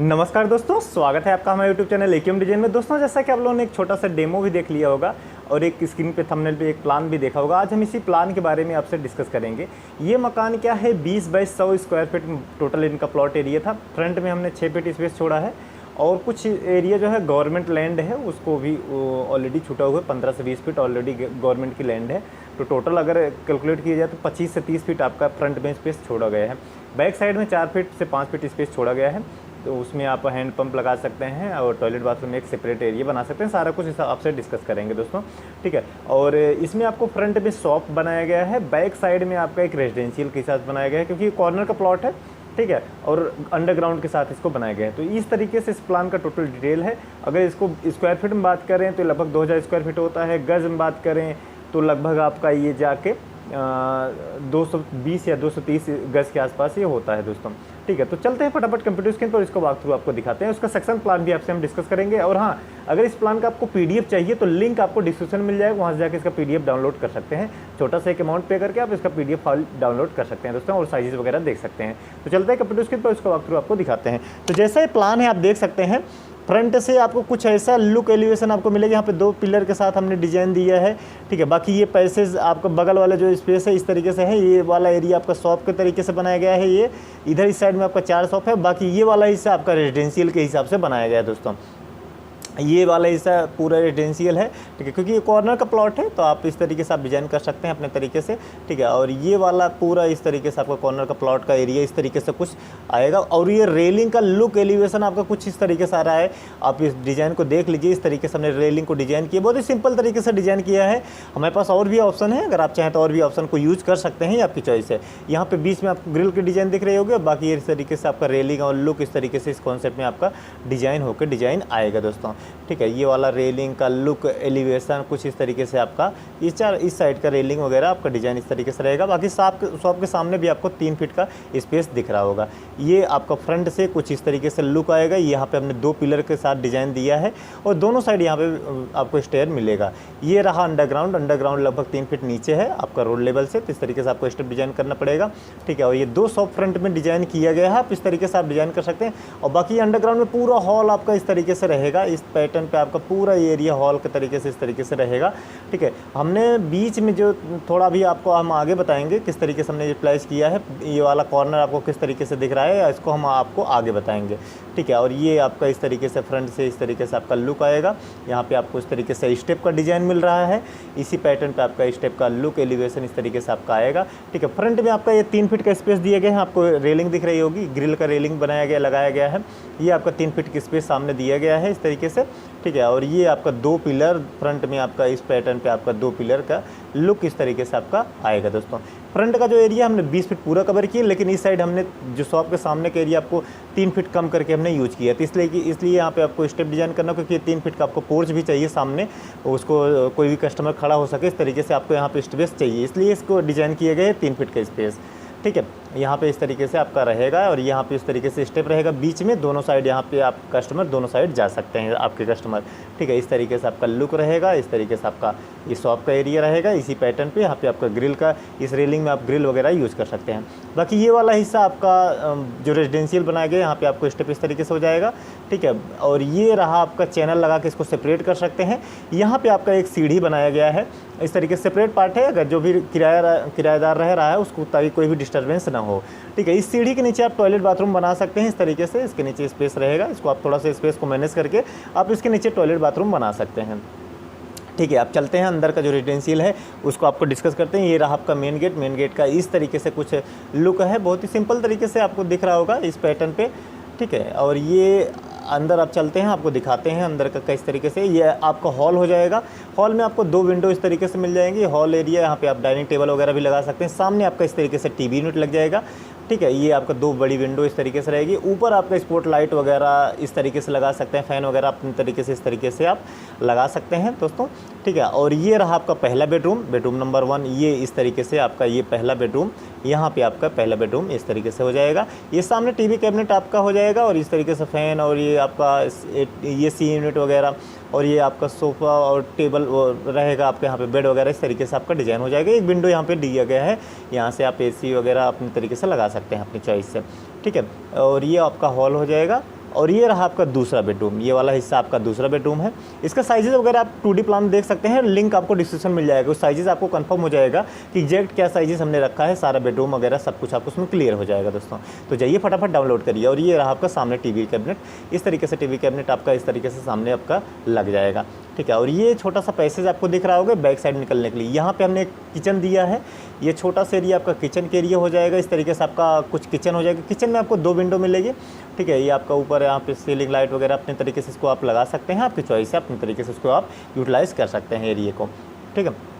नमस्कार दोस्तों, स्वागत है आपका हमारे यूट्यूब चैनल एकेएम डिजाइन में। दोस्तों, जैसा कि आप लोगों ने एक छोटा सा डेमो भी देख लिया होगा और एक स्क्रीन पे थंबनेल पे एक प्लान भी देखा होगा। आज हम इसी प्लान के बारे में आपसे डिस्कस करेंगे। ये मकान क्या है, 20 बाई 100 स्क्वायर फीट टोटल इनका प्लॉट एरिया था। फ्रंट में हमने 6 फीट स्पेस छोड़ा है और कुछ एरिया जो है गवर्नमेंट लैंड है, उसको भी ऑलरेडी छूटा हुआ है। 15 से 20 फीट ऑलरेडी गवर्नमेंट की लैंड है। तो टोटल अगर कैलकुलेट किया जाए तो 25 से 30 फीट आपका फ्रंट में स्पेस छोड़ा गया है। बैक साइड में 4 फीट से 5 फीट स्पेस छोड़ा गया है, तो उसमें आप हैंड पंप लगा सकते हैं और टॉयलेट बाथरूम में एक सेपरेट एरिया बना सकते हैं। सारा कुछ इस आपसे डिस्कस करेंगे दोस्तों, ठीक है। और इसमें आपको फ्रंट में शॉप बनाया गया है, बैक साइड में आपका एक रेजिडेंशियल के साथ बनाया गया है, क्योंकि कॉर्नर का प्लॉट है, ठीक है, और अंडरग्राउंड के साथ इसको बनाया गया है। तो इस तरीके से इस प्लान का टोटल डिटेल है। अगर इसको स्क्वायर फीट में बात करें तो लगभग 2000 स्क्वायर फीट होता है। गज में बात करें तो लगभग आपका ये जाके 220 या 230 गज के आसपास ये होता है दोस्तों, ठीक है। तो चलते हैं फटाफट कंप्यूटर स्क्रीन पर, इसको वॉक थ्रू आपको दिखाते हैं। उसका सेक्शन प्लान भी आपसे हम डिस्कस करेंगे। और हाँ, अगर इस प्लान का आपको पीडीएफ चाहिए तो लिंक आपको डिस्क्रिप्शन में मिल जाएगा, वहाँ से जाकर इसका पीडीएफ डाउनलोड कर सकते हैं। छोटा सा एक अमाउंट पे करके आप इसका पीडीएफ फाइल डाउनलोड कर सकते हैं दोस्तों, और साइजेस वगैरह देख सकते हैं। तो चलते हैं कंप्यूटर स्क्रीन पर, उसका वॉक थ्रू आपको दिखाते हैं। तो जैसा ये प्लान है आप देख सकते हैं, फ्रंट से आपको कुछ ऐसा लुक एलिवेशन आपको मिलेगा। यहाँ पे 2 पिलर के साथ हमने डिजाइन दिया है, ठीक है। बाकी ये पैसेज आपका बगल वाला जो स्पेस है इस तरीके से है। ये वाला एरिया आपका शॉप के तरीके से बनाया गया है। ये इधर इस साइड में आपका 4 शॉप है। बाकी ये वाला हिस्सा आपका रेजिडेंशियल के हिसाब से बनाया गया है दोस्तों। ये वाला हिस्सा पूरा रेजिडेंशियल है, ठीक है, क्योंकि ये कॉर्नर का प्लॉट है, तो आप इस तरीके से आप डिज़ाइन कर सकते हैं अपने तरीके से, ठीक है। और ये वाला पूरा इस तरीके से आपका कॉर्नर का प्लॉट का एरिया इस तरीके से कुछ आएगा। और ये रेलिंग का लुक एलिवेशन आपका कुछ इस तरीके से आ रहा है। आप इस डिज़ाइन को देख लीजिए, इस तरीके से हमने रेलिंग को डिज़ाइन किया, बहुत ही सिंपल तरीके से डिज़ाइन किया है। हमारे पास और भी ऑप्शन है, अगर आप चाहें तो और भी ऑप्शन को यूज़ कर सकते हैं, ये आपकी चॉइस है। यहाँ पे बीच में आपको ग्रिल की डिज़ाइन दिख रही होगी, बाकी इस तरीके से आपका रेलिंग और लुक इस तरीके से इस कॉन्सेप्ट में आपका डिज़ाइन होकर डिज़ाइन आएगा दोस्तों, ठीक है। ये वाला रेलिंग का लुक एलिवेशन कुछ इस तरीके से आपका इस साइड का रेलिंग वगैरह आपका डिज़ाइन इस तरीके से रहेगा। बाकी शॉप के सामने भी आपको 3 फीट का स्पेस दिख रहा होगा। ये आपका फ्रंट से कुछ इस तरीके से लुक आएगा। यहाँ पे हमने 2 पिलर के साथ डिज़ाइन दिया है और दोनों साइड यहाँ पे आपको स्टेयर मिलेगा। ये रहा अंडरग्राउंड लगभग 3 फीट नीचे है आपका रोड लेवल से, तो इस तरीके से आपको स्टेप डिज़ाइन करना पड़ेगा, ठीक है। और ये 2 शॉप फ्रंट में डिज़ाइन किया गया है, आप इस तरीके से आप डिज़ाइन कर सकते हैं। और बाकी अंडरग्राउंड में पूरा हॉल आपका इस तरीके से रहेगा। इस पैटर्न पे आपका पूरा एरिया हॉल के तरीके से इस तरीके से रहेगा, ठीक है। हमने बीच में जो थोड़ा भी आपको हम आगे बताएंगे किस तरीके से हमने ये प्लेस किया है। ये वाला कॉर्नर आपको किस तरीके से दिख रहा है, इसको हम आपको आगे बताएंगे, ठीक है। और ये आपका इस तरीके से फ्रंट से इस तरीके से आपका लुक आएगा। यहाँ पे आपको इस तरीके से स्टेप का डिज़ाइन मिल रहा है। इसी पैटर्न पे आपका स्टेप का लुक एलिवेशन इस तरीके से आपका आएगा, ठीक है। फ्रंट में आपका ये 3 फीट का स्पेस दिया गया है, आपको रेलिंग दिख रही होगी, ग्रिल का रेलिंग बनाया गया लगाया गया है। ये आपका 3 फीट की स्पेस सामने दिया गया है इस तरीके से, ठीक है। और ये आपका 2 पिलर फ्रंट में आपका इस पैटर्न पे आपका 2 पिलर का लुक इस तरीके से आपका आएगा दोस्तों। फ्रंट का जो एरिया हमने 20 फीट पूरा कवर किया, लेकिन इस साइड हमने जो शॉप के सामने का एरिया आपको 3 फीट कम करके हमने यूज़ किया, तो इसलिए यहाँ पे आपको स्टेप डिज़ाइन करना, क्योंकि 3 फीट का आपको पोर्च भी चाहिए सामने, उसको कोई भी कस्टमर खड़ा हो सके, इस तरीके से आपको यहाँ पे स्पेस चाहिए, इसलिए इसको डिज़ाइन किए गए 3 फीट का स्पेस, ठीक है। यहाँ पे इस तरीके से आपका रहेगा और यहाँ पे इस तरीके से स्टेप रहेगा बीच में, दोनों साइड यहाँ पे आप कस्टमर दोनों साइड जा सकते हैं आपके कस्टमर, ठीक है। इस तरीके से आपका लुक रहेगा, इस तरीके से आपका ये शॉप का एरिया रहेगा। इसी पैटर्न पे यहाँ पे आपका ग्रिल का, इस रेलिंग में आप ग्रिल वगैरह यूज़ कर सकते हैं। बाकी ये वाला हिस्सा आपका जो रेजिडेंशियल बनाया गया, यहाँ पे आपको स्टेप इस तरीके से हो जाएगा, ठीक है। और ये रहा आपका चैनल लगा के इसको सेपरेट कर सकते हैं। यहाँ पे आपका एक सीढ़ी बनाया गया है, इस तरीके से सेपरेट पार्ट है, अगर जो भी किराएदार रह रहा है उसको ताकि कोई भी डिस्टर्बेंस ना हो, ठीक है। इस सीढ़ी के नीचे आप टॉयलेट बाथरूम बना सकते हैं इस तरीके से, इसके नीचे स्पेस रहेगा, इसको आप थोड़ा सा स्पेस को मैनेज करके आप इसके नीचे टॉयलेट बाथरूम बना सकते हैं, ठीक है। आप चलते हैं अंदर का जो रेजिडेंशियल है उसको आपको डिस्कस करते हैं। ये रहा आपका मेन गेट का इस तरीके से कुछ लुक है, बहुत ही सिंपल तरीके से आपको दिख रहा होगा इस पैटर्न पे, ठीक है। और ये अंदर आप चलते हैं, आपको दिखाते हैं अंदर का इस तरीके से। ये आपका हॉल हो जाएगा। हॉल में आपको 2 विंडो इस तरीके से मिल जाएंगी। हॉल एरिया, यहाँ पे आप डाइनिंग टेबल वगैरह भी लगा सकते हैं। सामने आपका इस तरीके से टीवी यूनिट लग जाएगा, ठीक है। ये आपका 2 बड़ी विंडो इस तरीके से रहेगी। ऊपर आपका स्पॉट लाइट वगैरह इस तरीके से लगा सकते हैं, फ़ैन वगैरह अपने तरीके से इस तरीके से आप लगा सकते हैं दोस्तों, ठीक है। और ये रहा आपका पहला बेडरूम नंबर 1। ये इस तरीके से आपका ये पहला बेडरूम, यहाँ पे आपका पहला बेडरूम इस तरीके से हो जाएगा। ये सामने टीवी कैबिनेट आपका हो जाएगा और इस तरीके से फ़ैन और ये आपका ये सी यूनिट वगैरह और ये आपका सोफ़ा और टेबल रहेगा आपके यहाँ पे, बेड वगैरह इस तरीके से आपका डिज़ाइन हो जाएगा। एक विंडो यहाँ पे दिया गया है, यहाँ से आप एसी वगैरह अपने तरीके से लगा सकते हैं अपनी चॉइस से, ठीक है। और ये आपका हॉल हो जाएगा और ये रहा आपका दूसरा बेडरूम, ये वाला हिस्सा आपका दूसरा बेडरूम है। इसका साइजेस वगैरह आप 2D प्लान देख सकते हैं, लिंक आपको डिस्क्रिप्शन मिल जाएगा, उस साइजेस आपको कंफर्म हो जाएगा कि एग्जैक्ट क्या साइजेस हमने रखा है, सारा बेडरूम वगैरह सब कुछ आपको उसमें क्लियर हो जाएगा दोस्तों। तो जाइए फटाफट डाउनलोड करिए। और ये रहा आपका सामने टीवी कैबिनेट, इस तरीके से टीवी कैबिनेट आपका इस तरीके से सामने आपका लग जाएगा, ठीक है। और ये छोटा सा पैसेज आपको दिख रहा होगा बैक साइड निकलने के लिए, यहाँ पे हमने एक किचन दिया है, ये छोटा सा एरिया आपका किचन के एरिया हो जाएगा। इस तरीके से आपका कुछ किचन हो जाएगा। किचन में आपको 2 विंडो मिलेगी, ठीक है। ये आपका ऊपर यहाँ पे सीलिंग लाइट वगैरह अपने तरीके से इसको आप लगा सकते हैं, आपकी चॉइस है, अपने तरीके से उसको आप यूटिलाइज़ कर सकते हैं एरिया को, ठीक है।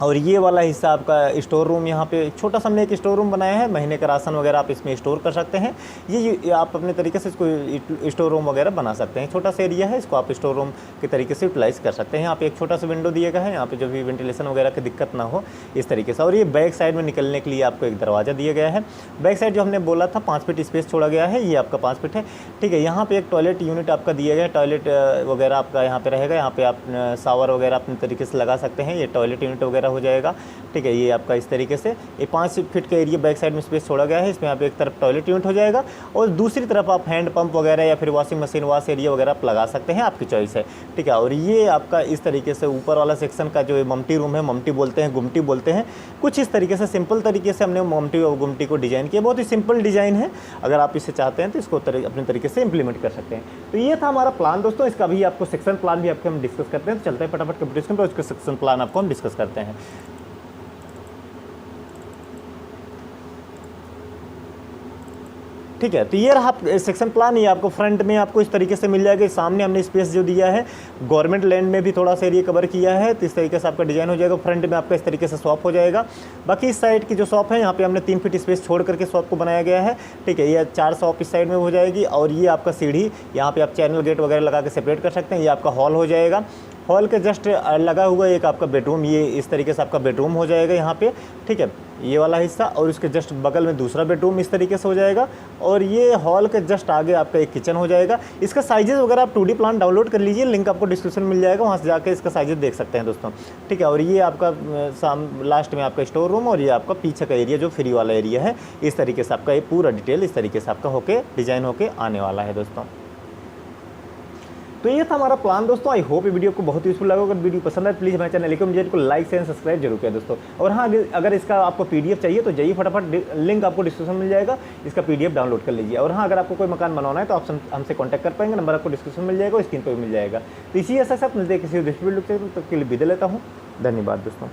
और ये वाला हिस्सा आपका स्टोर रूम, यहाँ पे छोटा सा हमने एक स्टोर रूम बनाया है, महीने का राशन वगैरह आप इसमें स्टोर कर सकते हैं। ये आप अपने तरीके से इसको स्टोर रूम वगैरह बना सकते हैं। छोटा सा एरिया है, इसको आप स्टोर रूम के तरीके से यूटिलाइज़ कर सकते हैं। यहाँ पे एक छोटा सा विंडो दिया गया है, यहाँ पे जो भी वेंटिलेशन वगैरह की दिक्कत ना हो इस तरीके से। और ये बैक साइड में निकलने के लिए आपको एक दरवाज़ा दिया गया है। बैक साइड जो हमने बोला था 5 फीट स्पेस छोड़ा गया है, ये आपका 5 फीट है, ठीक है। यहाँ पे एक टॉयलेट यूनिट आपका दिया गया है, टॉयलेट वगैरह आपका यहाँ पे रहेगा। यहाँ पे आप शावर वगैरह अपने तरीके से लगा सकते हैं, ये टॉयलेट यूनिट वगैरह हो जाएगा, ठीक है। ये आपका इस तरीके से ये 5 फीट का एरिया बैक साइड में स्पेस छोड़ा गया है, इसमें आप एक तरफ टॉयलेट यूनिट हो जाएगा और दूसरी तरफ आप हैंड पंप वगैरह या फिर वॉशिंग मशीन वॉश एरिया वगैरह आप लगा सकते हैं, आपकी चॉइस है, ठीक है। और ये आपका इस तरीके से ऊपर वाला सेक्शन का जो ममटी रूम है, ममटी बोलते हैं, गुमटी बोलते हैं, कुछ इस तरीके से सिंपल तरीके से हमने ममटी और गुमटी को डिज़ाइन किया। बहुत ही सिंपल डिज़ाइन है, अगर आप इसे चाहते हैं तो इसको अपने तरीके से इंप्लीमेंट कर सकते हैं। तो ये था हमारा प्लान दोस्तों। इसका भी आपको सेक्शन प्लान भी आपके हम डिस्कस करते हैं, तो चलते हैं फटाफट कंप्यूटर स्क्रीन पर, उसका सेक्शन प्लान आपको हम डिस्कस करते हैं। ठीक है, तो ये रहा सेक्शन प्लान। ये आपको फ्रंट में आपको इस तरीके से मिल जाएगा। सामने हमने स्पेस जो दिया है, गवर्नमेंट लैंड में भी थोड़ा सा एरिया कवर किया है, तो इस तरीके से आपका डिजाइन हो जाएगा। फ्रंट में आपका इस तरीके से शॉप हो जाएगा। बाकी इस साइड की जो शॉप है, यहाँ पे हमने 3 फीट स्पेस छोड़ करके शॉप को बनाया गया है, ठीक है। ये 4 शॉप इस साइड में हो जाएगी। और ये आपका सीढ़ी, यहाँ पे आप चैनल गेट वगैरह लगा के सेपरेट कर सकते हैं। ये आपका हॉल हो जाएगा। हॉल के जस्ट लगा हुआ एक आपका बेडरूम, ये इस तरीके से आपका बेडरूम हो जाएगा यहाँ पे, ठीक है, ये वाला हिस्सा। और इसके जस्ट बगल में दूसरा बेडरूम इस तरीके से हो जाएगा। और ये हॉल के जस्ट आगे आपका एक किचन हो जाएगा। इसका साइजेस वगैरह आप 2D प्लान डाउनलोड कर लीजिए, लिंक आपको डिस्क्रिप्शन मिल जाएगा, वहाँ से जाकर इसका साइजेस देख सकते हैं दोस्तों, ठीक है। और ये आपका लास्ट में आपका स्टोर रूम, और ये आपका पीछे का एरिया जो फ्री वाला एरिया है, इस तरीके से आपका ये पूरा डिटेल इस तरीके से आपका होके डिजाइन होके आने वाला है दोस्तों। तो ये था हमारा प्लान दोस्तों। आई होप ये वीडियो को बहुत यूजफुल लगा। अगर वीडियो पसंद है प्लीज़ हमारे चैनल लेकर को लाइक शेयर सब्सक्राइब जरूर किया दोस्तों। और हाँ, अगर इसका आपको PDF चाहिए तो जाइए फटाफट, लिंक आपको डिस्क्रिप्शन मिल जाएगा, इसका PDF डाउनलोड कर लीजिए। और हाँ, अगर आपको कोई मकान बनवाना है तो आप हमसे कॉन्टैक्ट कर पाएंगे, नंबर आपको डिस्क्रिप्शन मिल जाएगा, स्क्रीन पर मिल जाएगा। तो इसी ऐसा मिलते हैं किसी डिस्ट्रीब्यूट तक के लिए विदा लेता हूँ। धन्यवाद दोस्तों।